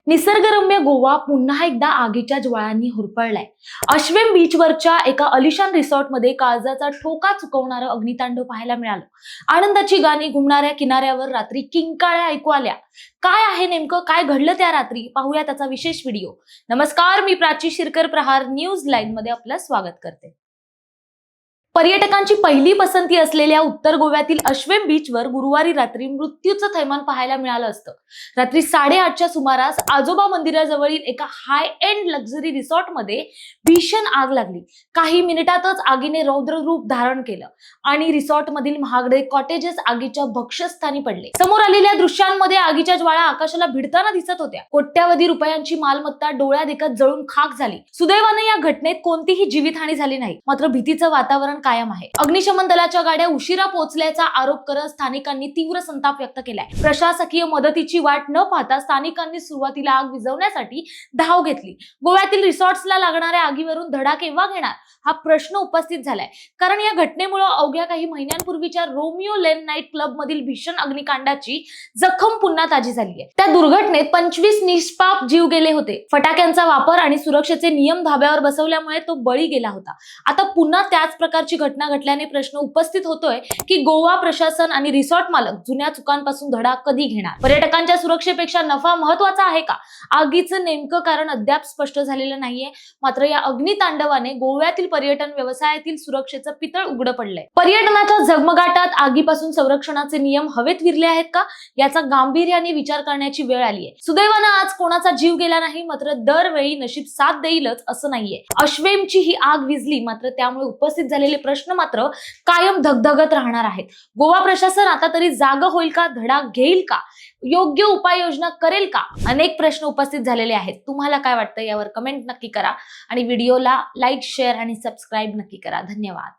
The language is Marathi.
निसर्गरम्य गोवा पुन्हा एकदा आगीच्या ज्वाळांनी होरपळलाय. अश्वेम बीचवरच्या एका अलिशान रिसॉर्टमध्ये काळजाचा ठोका चुकवणारं अग्नितांडव पाहायला मिळालं. आनंदाची गाणी घुमणाऱ्या किनाऱ्यावर रात्री किंकाळ्या ऐकू आल्या. काय आहे नेमकं, काय घडलं त्या रात्री, पाहूया त्याचा विशेष व्हिडिओ. नमस्कार, मी प्राची शिरकर, प्रहार न्यूज लाईन मध्ये आपलं स्वागत करते. पर्यटकांची पहिली पसंती असलेल्या उत्तर गोव्यातील अश्वेम बीचवर गुरुवारी रात्री मृत्यूचं थैमान पाहायला मिळालं असतं. रात्री 8:30च्या सुमारास आजोबा मंदिराजवळील एका हाय एंड लक्झरी रिसॉर्टमध्ये भीषण आग लागली. काही मिनिटातच आगीने रौद्र रूप धारण केलं आणि रिसॉर्टमधील महागडे कॉटेजेस आगीच्या भक्ष्यस्थानी पडले. समोर आलेल्या दृश्यांमध्ये आगीच्या ज्वाळा आकाशाला भिडताना दिसत होत्या. कोट्यावधी रुपयांची मालमत्ता डोळ्या देखत जळून खाक झाली. सुदैवाने या घटनेत कोणतीही जीवितहानी झाली नाही, मात्र भीतीचं वातावरण कायम आहे. अग्निशमन दलाच्या गाड्या उशिरा पोहोचल्याचा आरोप करत स्थानिकांनी तीव्र संताप व्यक्त केलाय. प्रशासकीय मदतीची वाट न पाहता स्थानिकांनी सुरुवातीला आग विझवण्यासाठी धाव घेतली. गोव्यातील रिसॉर्ट्सला लागणाऱ्या आगीवरून धडा केव्हा घेणार हा प्रश्न उपस्थित झालाय, कारण या घटनेमुळे अवघ्या काही महिन्यांपूर्वीच्या रोमिओ लेन नाईट क्लब मधील भीषण अग्निकांडाची जखम पुन्हा ताजी झाली आहे. त्या दुर्घटनेत 25 निष्पाप जीव गेले होते. फटाक्यांचा वापर आणि सुरक्षेचे नियम धाब्यावर बसवल्यामुळे तो बळी गेला होता. आता पुन्हा त्याच प्रकारची घटना घडल्याने प्रश्न उपस्थित होतोय की गोवा प्रशासन आणि रिसॉर्ट मालक जुन्या चुकांपासून धडा कधी घेणार. पर्यटकांच्या सुरक्षेपेक्षा नफा महत्वाचा आहे का? आगीचं नेमकं कारण अद्याप स्पष्ट झालेलं नाहीये. मात्र या अग्नितांडवाने गोव्यातील पर्यटन व्यवसायातील सुरक्षेचं पितळ उघडं पडलंय. पर्यटनाच्या झगमगाटात आगीपासून संरक्षणाचे नियम हवेत विरले आहेत का, याचा गांभीर्याने विचार करण्याची वेळ आली आहे. सुदैवानं आज कोणाचा जीव गेला नाही, मात्र दरवेळी नशीब साथ देईलच असं नाहीये. अश्वेमची ही आग विझली, मात्र त्यामुळे उपस्थित झालेले प्रश्न मात्र कायम धगधगत राहणार आहेत. गोवा प्रशासन आता तरी जाग होईल का, धडा घेईल का, योग्य उपाययोजना करेल का, अनेक प्रश्न उपस्थित झालेले आहेत. तुम्हाला काय वाटतं यावर कमेंट नक्की करा आणि व्हिडिओला लाईक, शेअर आणि सबस्क्राईब नक्की करा. धन्यवाद.